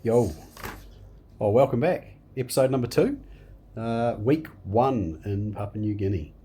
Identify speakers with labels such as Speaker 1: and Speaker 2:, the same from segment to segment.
Speaker 1: Yo, welcome back. Episode number 2, week 1 in Papua New Guinea.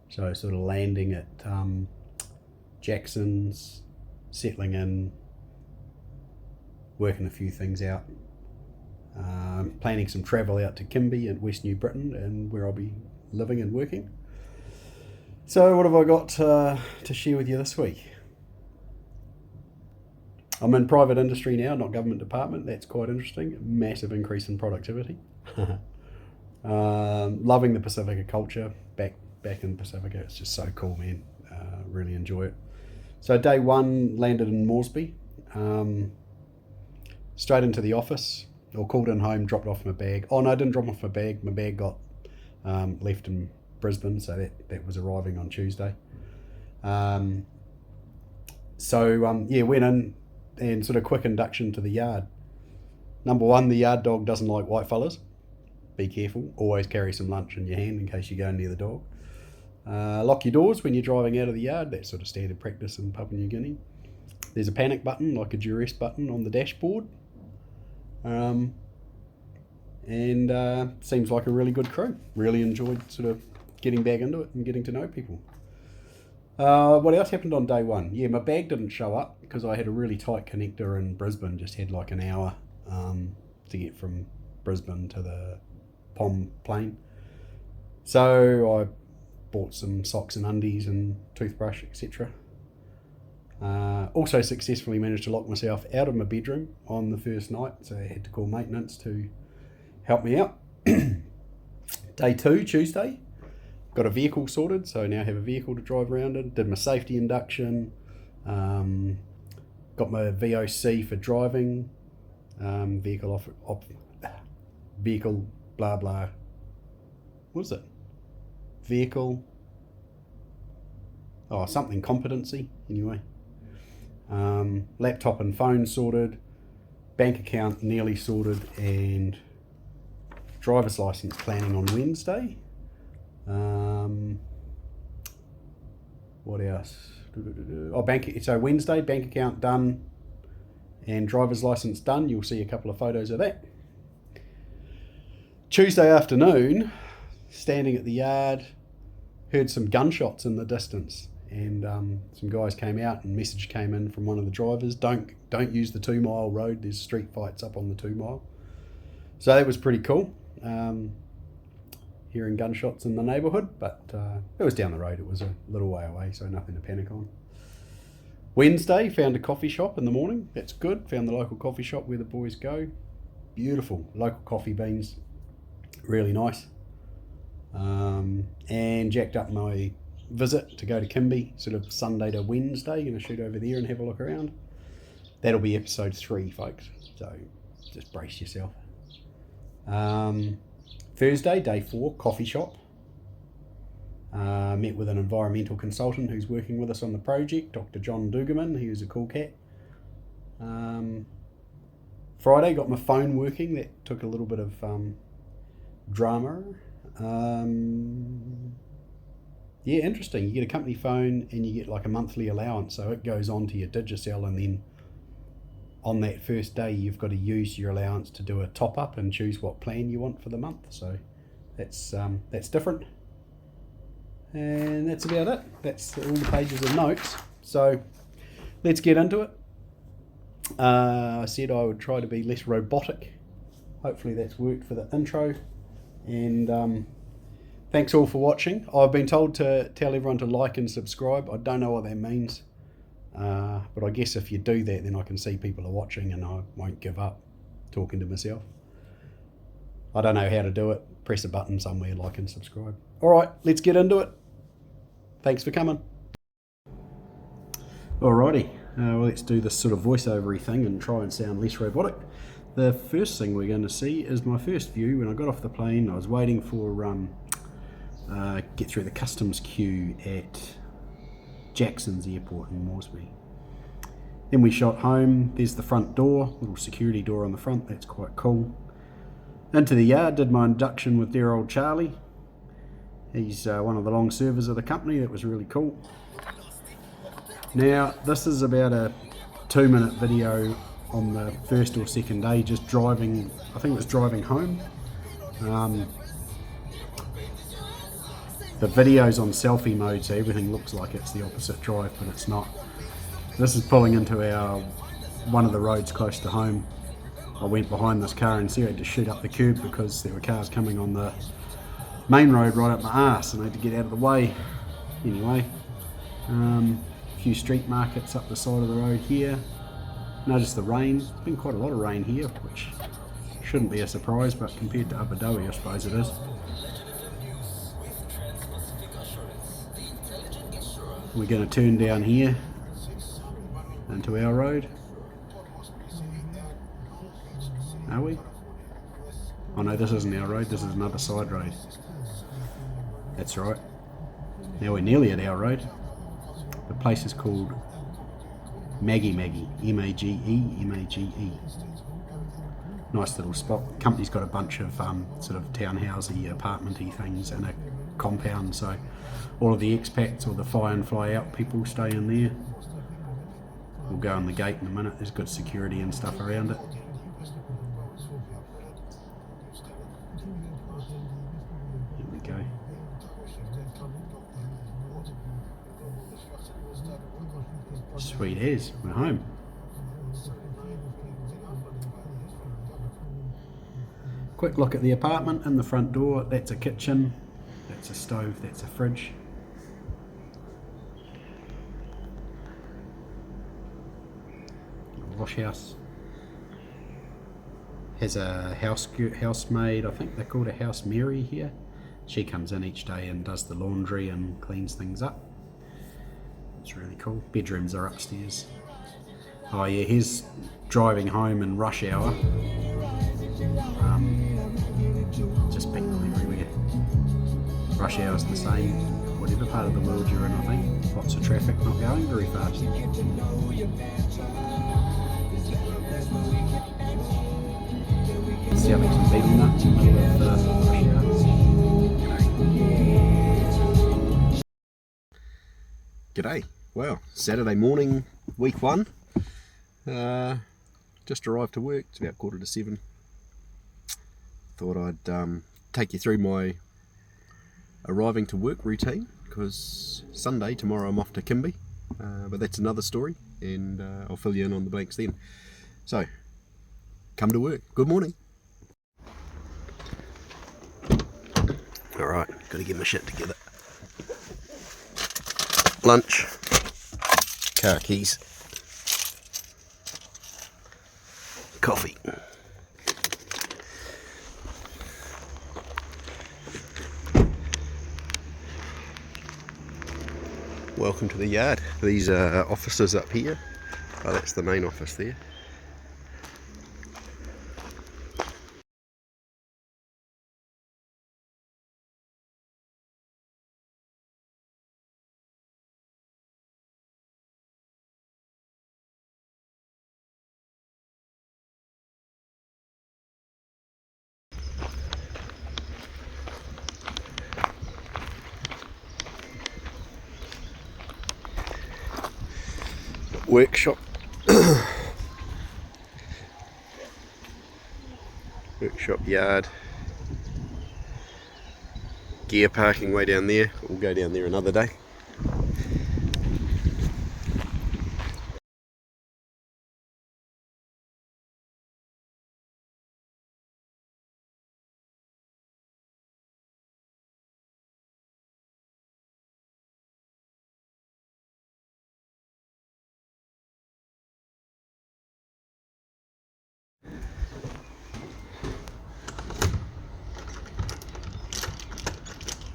Speaker 1: So sort of landing at Jackson's, settling in, working a few things out, planning some travel out to Kimby in West New Britain, and where I'll be living and working. So what have I got to share with you this week? I'm in private industry now, not government department. That's quite interesting. Massive increase in productivity. Loving the Pacifica culture. Back in Pacifica, it's just so cool, man. Really enjoy it. So day 1, landed in Moresby. Straight into the office, or called in home, dropped off my bag. Oh no, I didn't drop off my bag. My bag got left in Brisbane, so that was arriving on Tuesday. Went in and sort of quick induction to the yard. Number 1, the yard dog doesn't like white fellas. Be careful. Always carry some lunch in your hand in case you go near the dog. Lock your doors when you're driving out of the yard. That's sort of standard practice in Papua New Guinea. There's a panic button, like a duress button on the dashboard. Seems like a really good crew. Really enjoyed sort of getting back into it and getting to know people. What else happened on day 1? Yeah, my bag didn't show up because I had a really tight connector in Brisbane. Just had like an hour to get from Brisbane to the POM plane. So I bought some socks and undies and toothbrush, etc. Also successfully managed to lock myself out of my bedroom on the first night, so I had to call maintenance to help me out. Day 2, Tuesday. Got a vehicle sorted, so now I have a vehicle to drive around in. Did my safety induction, got my VOC for driving, vehicle blah blah. What is it? Vehicle. Oh, something competency anyway. Laptop and phone sorted, bank account nearly sorted, and driver's license planning on Wednesday. What else? So Wednesday, bank account done and driver's license done. You'll see a couple of photos of that. Tuesday afternoon, standing at the yard, heard some gunshots in the distance, and some guys came out, and message came in from one of the drivers, don't use the 2 mile road, there's street fights up on the 2 mile. So that was pretty cool. Hearing gunshots in the neighbourhood, but it was down the road. It was a little way away, so nothing to panic on. Wednesday, found a coffee shop in the morning. That's good. Found the local coffee shop where the boys go. Beautiful local coffee beans, really nice. And jacked up my visit to go to Kimby, sort of Sunday to Wednesday. Going to shoot over there and have a look around. That'll be episode 3, folks. So just brace yourself. Thursday, day 4, coffee shop. Met with an environmental consultant who's working with us on the project, Dr. John Dugerman. He was a cool cat. Friday, got my phone working. That took a little bit of drama. Interesting. You get a company phone and you get like a monthly allowance, so it goes on to your Digicel, and then on that first day you've got to use your allowance to do a top up and choose what plan you want for the month. So that's different, and that's about it. That's all the pages of notes, so let's get into it. I said I would try to be less robotic. Hopefully that's worked for the intro, and thanks all for watching. I've been told to tell everyone to like and subscribe. I don't know what that means. But I guess if you do that, then I can see people are watching and I won't give up talking to myself. I don't know how to do it. Press a button somewhere, like and subscribe. Alright, let's get into it. Thanks for coming. Alrighty, let's do this sort of voiceover-y thing and try and sound less robotic. The first thing we're going to see is my first view. When I got off the plane, I was waiting for get through the customs queue at Jackson's airport in Moresby. Then we shot home. There's the front door, little security door on the front. That's quite cool. Into the yard, did my induction with dear old Charlie. He's one of the long servers of the company. That was really cool. Now, this is about a 2-minute video on the first or second day, just driving, I think it was driving home. The video's on selfie mode, so everything looks like it's the opposite drive, but it's not. This is pulling into one of the roads close to home. I went behind this car and Sarah had to shoot up the curb because there were cars coming on the main road right up my arse, and I had to get out of the way. Anyway, a few street markets up the side of the road here. Notice the rain. There's been quite a lot of rain here, which shouldn't be a surprise, but compared to Abu Dhabi, I suppose it is. We're going to turn down here into our road. Are we? Oh no, this isn't our road, this is another side road. That's right. Now we're nearly at our road. The place is called Maggie, M-A-G-E. Nice little spot. The company's got a bunch of sort of townhousey, apartmenty things in a compound, so all of the expats or the fly in fly out people stay in there. We'll go on the gate in a minute. There's good security and stuff around it. Here we go. Sweet as, we're home. Quick look at the apartment and the front door. That's a kitchen, that's a stove, that's a fridge. A wash house. Has a housemaid, I think they're called a house Mary here. She comes in each day and does the laundry and cleans things up. It's really cool. Bedrooms are upstairs. Oh yeah, here's driving home in rush hour. Just people everywhere. Rush hour's the same, whatever part of the world you're in, I think. Lots of traffic, not going very fast. Selling some beetle nuts in the middle of the rush hour. G'day. Wow, Saturday morning, week 1. Just arrived to work, it's about 6:45. Thought I'd take you through my arriving to work routine, because Sunday, tomorrow I'm off to Kimby, but that's another story, and I'll fill you in on the blanks then. So, come to work. Good morning. Alright, gotta get my shit together. Lunch, car keys, coffee. Welcome to the yard. These are offices up here. Oh, that's the main office there. Workshop. Workshop yard. Gear parking way down there. We'll go down there another day.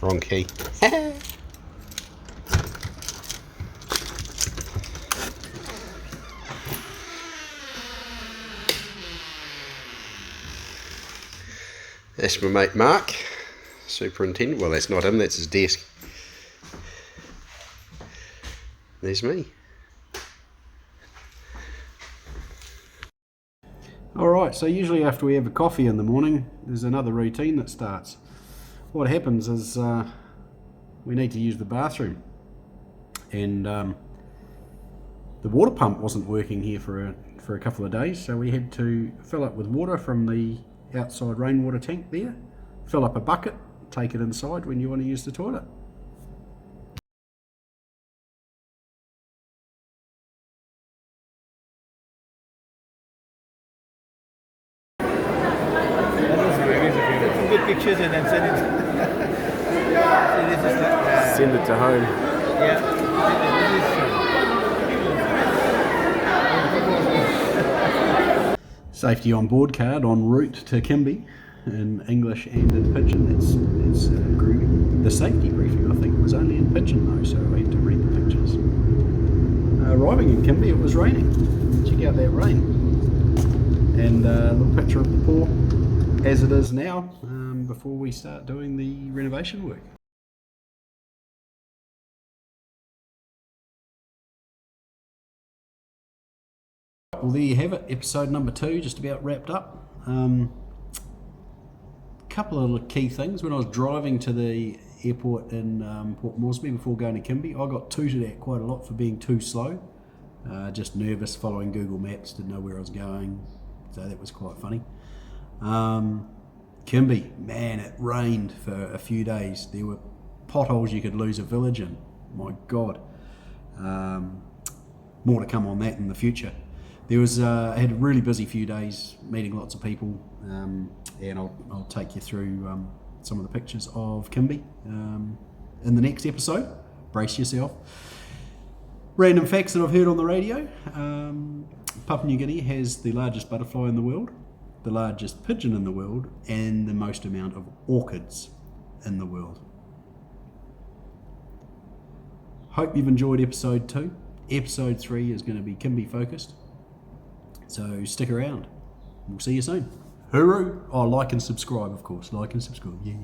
Speaker 1: Wrong key. That's my mate Mark, superintendent. Well, that's not him, that's his desk. There's me. Alright, so usually after we have a coffee in the morning, there's another routine that starts. What happens is we need to use the bathroom, and the water pump wasn't working here for for a couple of days, so we had to fill up with water from the outside rainwater tank there, fill up a bucket, take it inside when you want to use the toilet.
Speaker 2: Some good pictures and then send it.
Speaker 3: Send it to home.
Speaker 1: Safety on board card en route to Kimby in English and in Pidgin. That's groovy. The safety briefing, I think, was only in Pidgin though, so I had to read the pictures. Arriving in Kimby, it was raining. Check out that rain. And a little picture of the pool as it is now, before we start doing the renovation work. Well, there you have it, episode number 2, just about wrapped up. Couple of key things. When I was driving to the airport in Port Moresby before going to Kimby, I got tooted at quite a lot for being too slow. Just nervous following Google Maps, didn't know where I was going, so that was quite funny. Kimby, man, it rained for a few days. There were potholes you could lose a village in. My God. More to come on that in the future. There was, I had a really busy few days, meeting lots of people, and I'll take you through some of the pictures of Kimby in the next episode. Brace yourself. Random facts that I've heard on the radio. Papua New Guinea has the largest butterfly in the world, the largest pigeon in the world, and the most amount of orchids in the world. Hope you've enjoyed episode 2. Episode 3 is going to be Kimby focused, so stick around. We'll see you soon. Hooroo! Oh, like and subscribe, of course. Like and subscribe. Yeah.